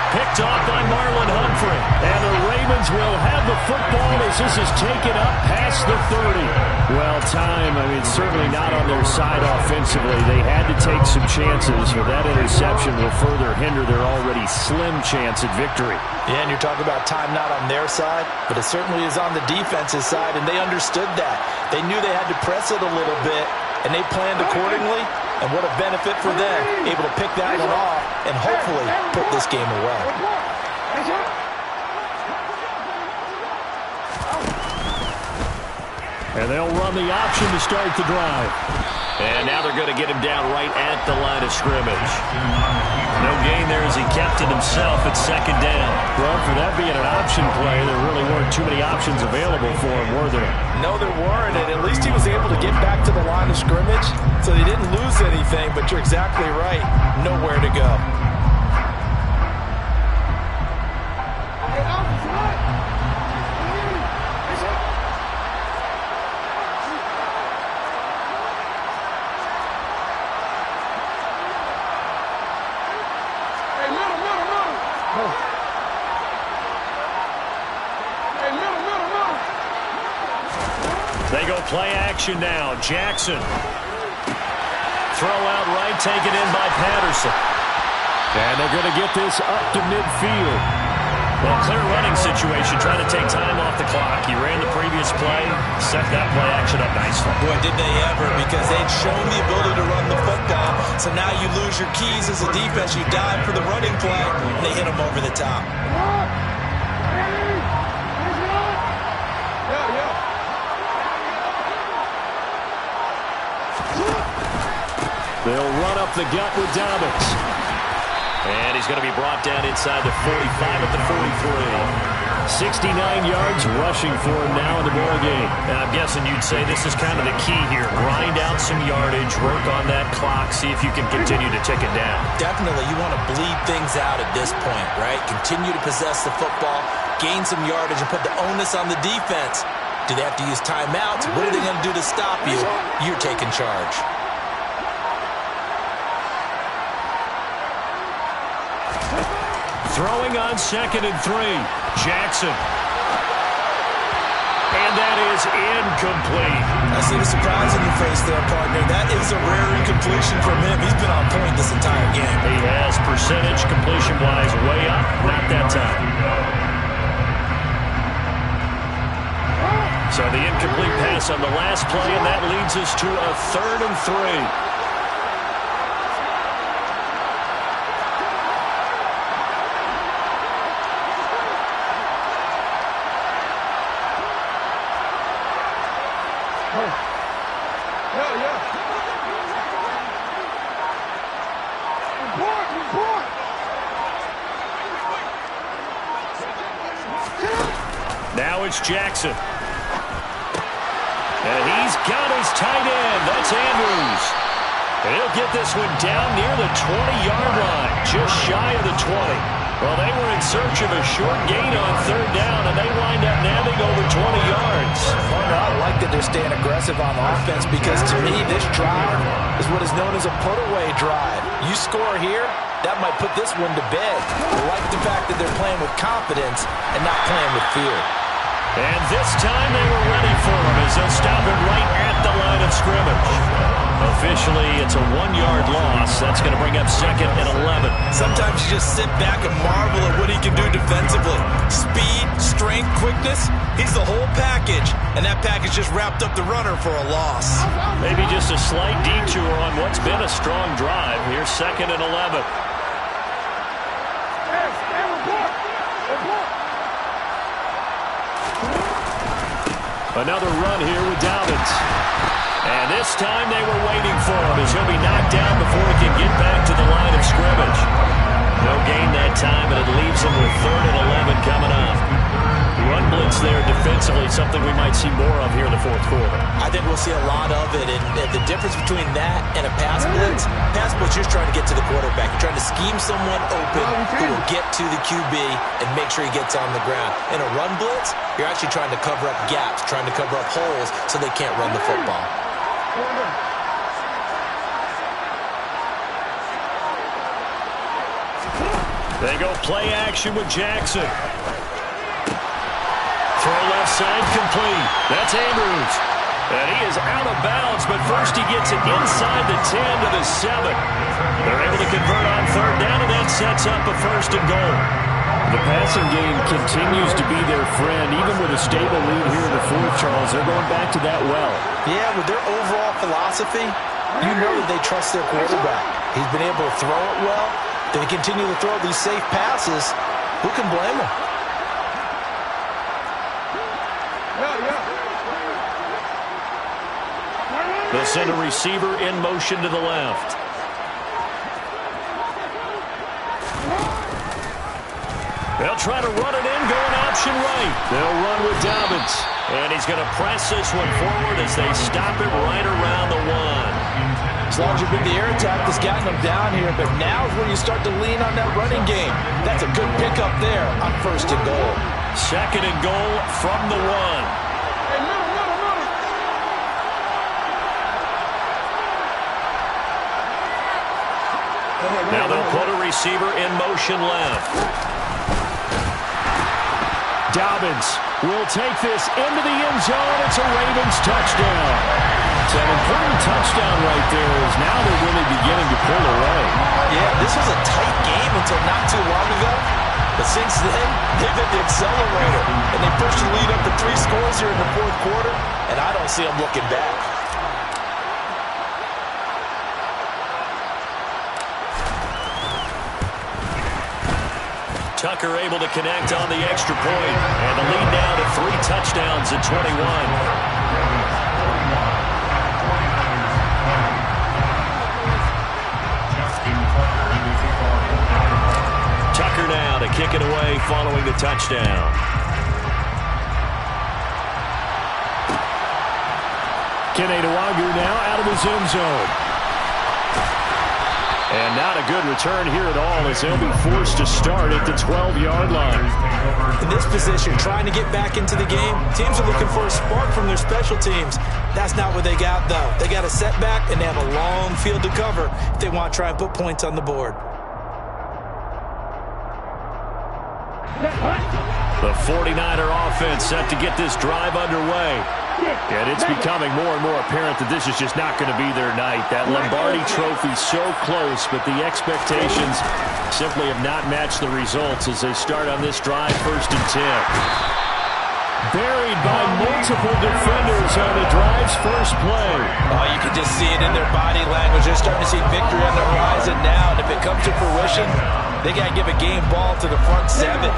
Picked off by Marlon Humphrey. And the Ravens will have the football as this is taken up past the 30. Well, time, I mean, certainly not on their side offensively. They had to take some chances, but that interception will further hinder their already slim chance at victory. Yeah, and you're talking about time not on their side, but it certainly is on the defense's side, and they understood that. They knew they had to press it a little bit, and they planned accordingly, and what a benefit for them, able to pick that one off and hopefully put this game away. And they'll run the option to start the drive. And now they're going to get him down right at the line of scrimmage. No gain there as he kept it himself at second down. Well, for that being an option play, there really weren't too many options available for him, were there? No, there weren't, and at least he was able to get back to the line of scrimmage, so they didn't lose anything, but you're exactly right. Nowhere to go. They go play action now. Jackson. Throw out right, taken in by Patterson. And they're going to get this up to midfield. Well, clear running situation, trying to take time off the clock. He ran the previous play, set that play action up nicely. Boy, did they ever, because they'd shown the ability to run the football. So now you lose your keys as a defense. You dive for the running play, and they hit them over the top. They'll run up the gut with Dobbins. And he's going to be brought down inside the 45 at the 43. 69 yards rushing for him now in the ball game. And I'm guessing you'd say this is kind of the key here. Grind out some yardage, work on that clock, see if you can continue to tick it down. Definitely, you want to bleed things out at this point, right? Continue to possess the football, gain some yardage, and put the onus on the defense. Do they have to use timeouts? What are they going to do to stop you? You're taking charge. Throwing on 2nd and 3. Jackson. And that is incomplete. I see the surprise in your face there, partner. That is a rare incompletion from him. He's been on point this entire game. He has percentage completion-wise way up. Not that time. So the incomplete pass on the last play, and that leads us to a 3rd and 3. Now it's Jackson. And he's got his tight end. That's Andrews. And he'll get this one down near the 20-yard line, just shy of the 20. Well, they were in search of a short gain on 3rd down, and they wind up nabbing over 20 yards. Well, I like that they're staying aggressive on offense because, to me, this drive is what is known as a put-away drive. You score here, that might put this one to bed. I like the fact that they're playing with confidence and not playing with fear. And this time they were ready for him as they'll stop him right at the line of scrimmage. Officially, it's a 1-yard loss. That's going to bring up 2nd and 11. Sometimes you just sit back and marvel at what he can do defensively. Speed, strength, quickness, he's the whole package. And that package just wrapped up the runner for a loss. Maybe just a slight detour on what's been a strong drive. Here's 2nd and 11. Another run here with Dobbins. And this time they were waiting for him as he'll be knocked down before he can get back to the line of scrimmage. No gain that time, and it leaves him with 3rd and 11 coming up. Run blitz there defensively, something we might see more of here in the 4th quarter. I think we'll see a lot of it, and the difference between that and a pass blitz, you're just trying to get to the quarterback. You're trying to scheme someone open who will get to the QB and make sure he gets on the ground. In a run blitz, you're actually trying to cover up gaps, trying to cover up holes so they can't run the football. They go play action with Jackson. Throw left side complete. That's Andrews. And he is out of bounds, but first he gets it inside the 10 to the 7. They're able to convert on third down, and that sets up a first and goal. The passing game continues to be their friend. Even with a stable lead here in the fourth, Charles, they're going back to that well. Yeah, with their overall philosophy, you know that they trust their quarterback. He's been able to throw it well. They continue to throw these safe passes. Who can blame them? They'll send a receiver in motion to the left. They'll try to run it in, going option right. They'll run with Dobbins. And he's going to press this one forward as they stop it right around the 1. As long as you've been the air attack that's gotten them down here, but now is where you start to lean on that running game. That's a good pickup there on first and goal. Second and goal from the 1. Now they'll put a receiver in motion left. Dobbins will take this into the end zone. It's a Ravens touchdown. It's an important touchdown right there, as now they're really beginning to pull away. Yeah, this was a tight game until not too long ago. But since then, they've hit the accelerator. And they pushed the lead up to 3 scores here in the fourth quarter. And I don't see them looking back. Tucker able to connect on the extra point, and the lead now to 3 touchdowns at 21. Tucker now to kick it away following the touchdown. Kenedawagu now out of his end zone. And not a good return here at all, as they'll be forced to start at the 12-yard line. In this position, trying to get back into the game, teams are looking for a spark from their special teams. That's not what they got, though. They got a setback, and they have a long field to cover if they want to try and put points on the board. The 49er offense set to get this drive underway. And it's becoming more and more apparent that this is just not going to be their night. That Lombardi trophy so close, but the expectations simply have not matched the results as they start on this drive, first and 10. Buried by multiple defenders on the drive's first play. Oh, you can just see it in their body language. They're starting to see victory on the horizon now. And if it comes to fruition, they got to give a game ball to the front 7.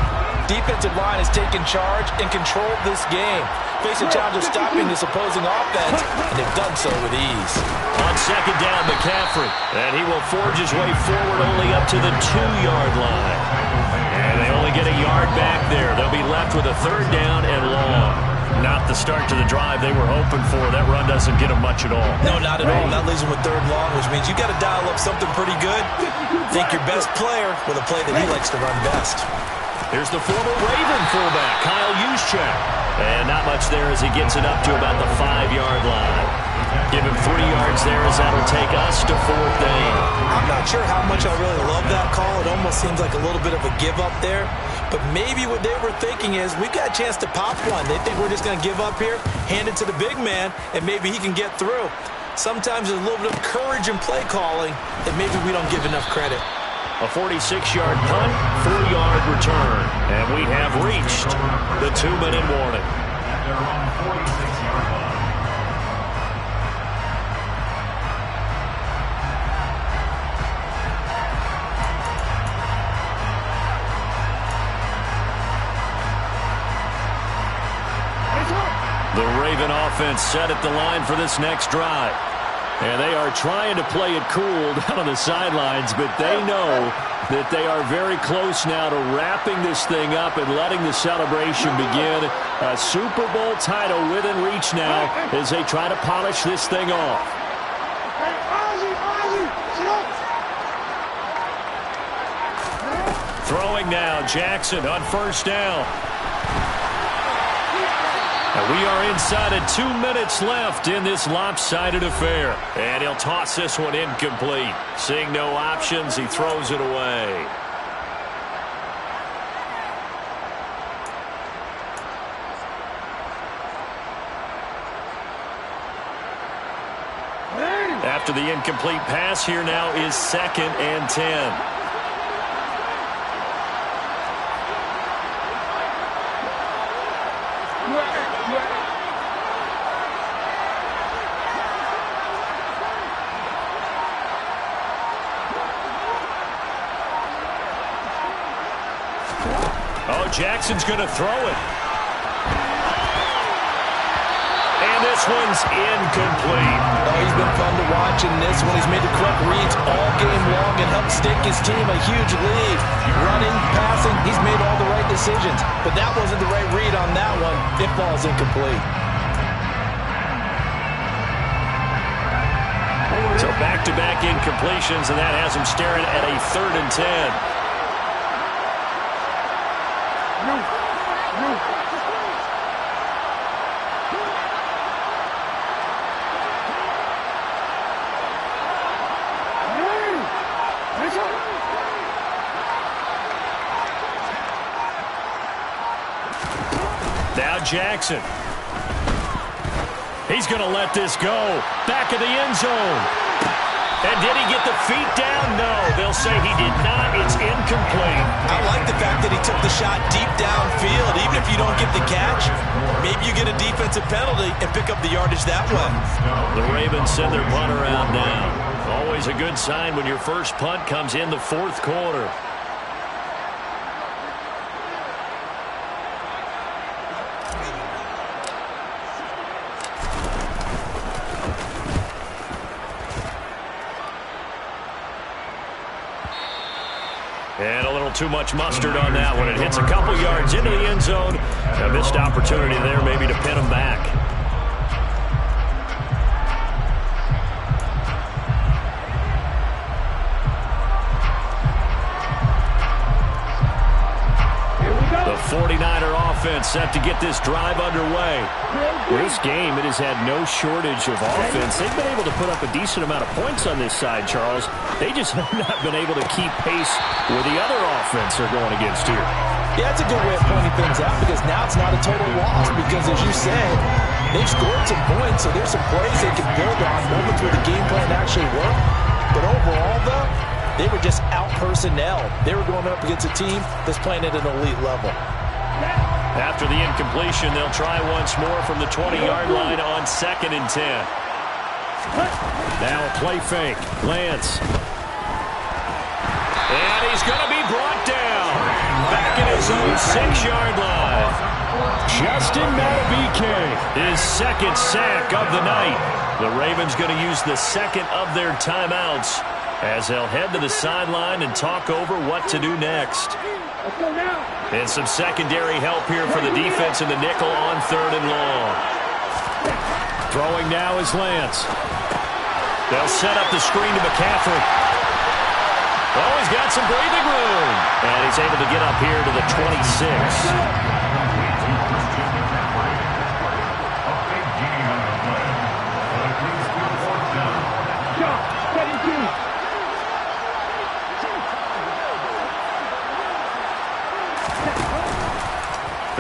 Defensive line has taken charge and controlled this game. Face a challenge of stopping this opposing offense, and they've done so with ease. On second down, McCaffrey. And he will forge his way forward only up to the 2-yard line. And they only get a yard back there. They'll be left with a third down and long. Not the start to the drive they were hoping for. That run doesn't get them much at all. No, not at all. That leaves them with third long, which means you got to dial up something pretty good. Think your best player with a play that he likes to run best. Here's the former Raven fullback, Kyle Juszczyk. And not much there as he gets it up to about the 5-yard line. Give him 3 yards there as that'll take us to fourth down. I'm not sure how much I really love that call. It almost seems like a little bit of a give up there. But maybe what they were thinking is, we've got a chance to pop one. They think we're just going to give up here, hand it to the big man, and maybe he can get through. Sometimes there's a little bit of courage in play calling that maybe we don't give enough credit. A 46-yard punt, 4-yard return. And we have reached the 2-minute warning. The Raven offense set at the line for this next drive. And they are trying to play it cool down on the sidelines, but they know that they are very close now to wrapping this thing up and letting the celebration begin. A Super Bowl title within reach now as they try to polish this thing off. Throwing now, Jackson on first down. And we are inside of 2 minutes left in this lopsided affair. And he'll toss this one incomplete. Seeing no options, he throws it away. After the incomplete pass, here now is 2nd and 10. Oh, Jackson's going to throw it. And this one's incomplete. Oh, he's been fun to watch in this one. He's made the correct reads all game long and helped stake his team a huge lead. Running, passing, he's made all the right decisions. But that wasn't the right read on that one. It falls incomplete. So back-to-back incompletions, and that has him staring at a 3rd and 10. Now Jackson. He's going to let this go. Back of the end zone. And did he get the feet down? No, they'll say he did not. It's incomplete. I like the fact that he took the shot deep downfield. Even if you don't get the catch, maybe you get a defensive penalty and pick up the yardage that way. The Ravens send their punter out now. Always a good sign when your first punt comes in the 4th quarter. And a little too much mustard on that one. It hits a couple yards into the end zone. A missed opportunity there maybe to pin him back. The 49er offense set to get this drive underway. This game, it has had no shortage of offense. They've been able to put up a decent amount of points on this side, Charles. They just have not been able to keep pace with the other offense they're going against here. Yeah, that's a good way of pointing things out because now it's not a total loss because, as you said, they've scored some points, so there's some plays they can build on, moments where the game plan actually worked. But overall, though, they were just out-personnel. They were going up against a team that's playing at an elite level. After the incompletion, they'll try once more from the 20-yard line on 2nd and 10. Now a play fake. Lance. And he's going to be brought down. Back in his own 6-yard line. Justin Madubuike. His 2nd sack of the night. The Ravens going to use the 2nd of their timeouts as they'll head to the sideline and talk over what to do next. And some secondary help here for the defense in the nickel on 3rd and long. Throwing now is Lance. They'll set up the screen to McCaffrey. Oh, he's got some breathing room. And he's able to get up here to the 26.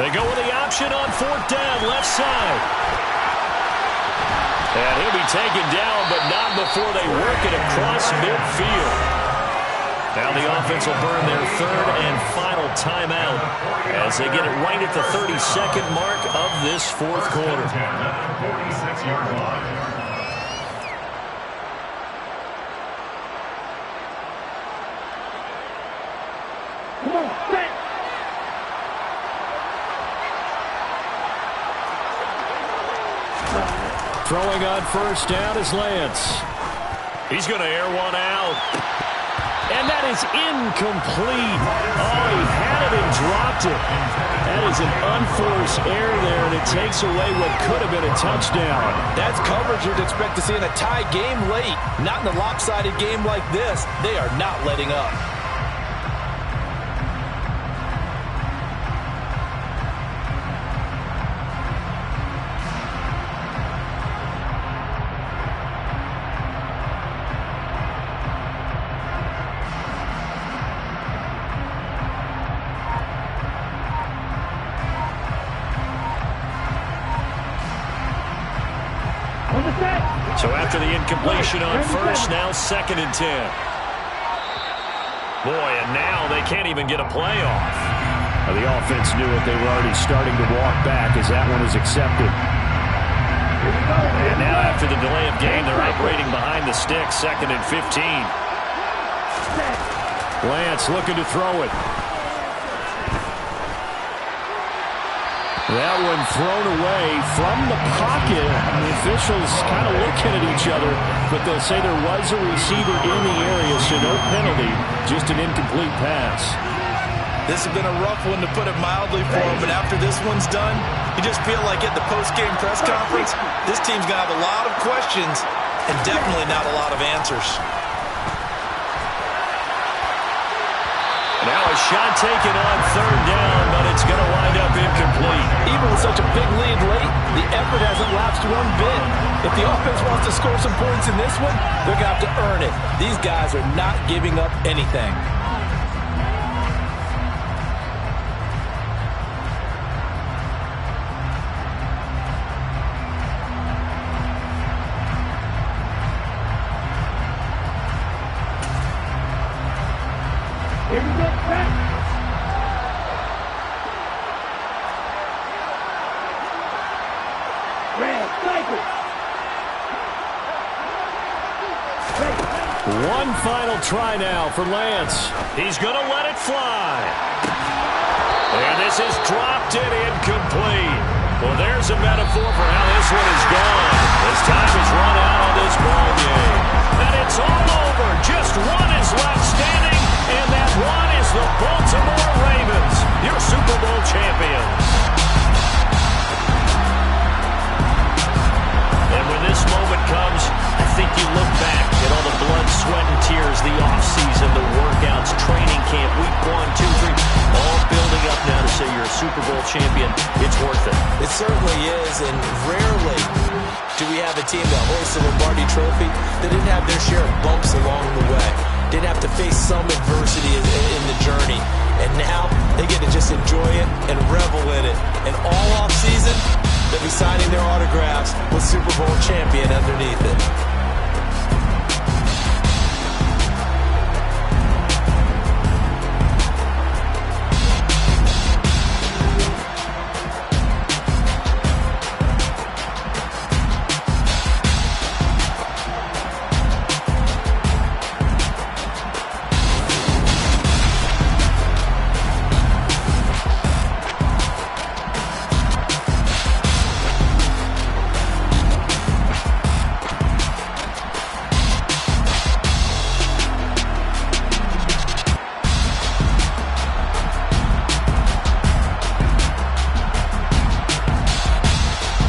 They go with the option on 4th down, left side. And he'll be taken down, but not before they work it across midfield. Now the offense will burn their 3rd and final timeout as they get it right at the 32nd mark of this 4th quarter. 46-yard line. Throwing on 1st down is Lance. He's going to air one out. And that is incomplete. Oh, he had it and dropped it. That is an unforced error there, and it takes away what could have been a touchdown. That's coverage you'd expect to see in a tie game late. Not in a lopsided game like this. They are not letting up. So after the incompletion on first, now 2nd and 10. Boy, and now they can't even get a play off. Well, the offense knew it. They were already starting to walk back as that one is accepted. And now after the delay of game, they're operating behind the sticks, 2nd and 15. Lance looking to throw it. That one thrown away from the pocket. The officials kind of looking at each other, but they'll say there was a receiver in the area, so no penalty, just an incomplete pass. This has been a rough one, to put it mildly, for him, but after this one's done, you just feel like at the post-game press conference, this team's going to have a lot of questions and definitely not a lot of answers. Now a shot taken on 3rd down, but it's going to wind up incomplete. Even with such a big lead late, the effort hasn't lapsed one bit. If the offense wants to score some points in this one, they're going to have to earn it. These guys are not giving up anything. One final try now for Lance. He's going to let it fly. And this is dropped and incomplete. Well, there's a metaphor for how this one is gone. As time has run out on this ball game. And it's all over. Just one is left standing, and that one is the Baltimore Ravens, your Super Bowl champions. And when this moment comes, I think you look back at all the blood, sweat, and tears, the offseason, the workouts, training camp, week 1, 2, 3, all building up now to say you're a Super Bowl champion. It's worth it. It certainly is, and rarely do we have a team that hoists the Lombardi Trophy that didn't have their share of bumps along the way, didn't have to face some adversity in the journey, and now they get to just enjoy it and revel in it. And all offseason, they'll be signing their autographs with Super Bowl champion underneath it.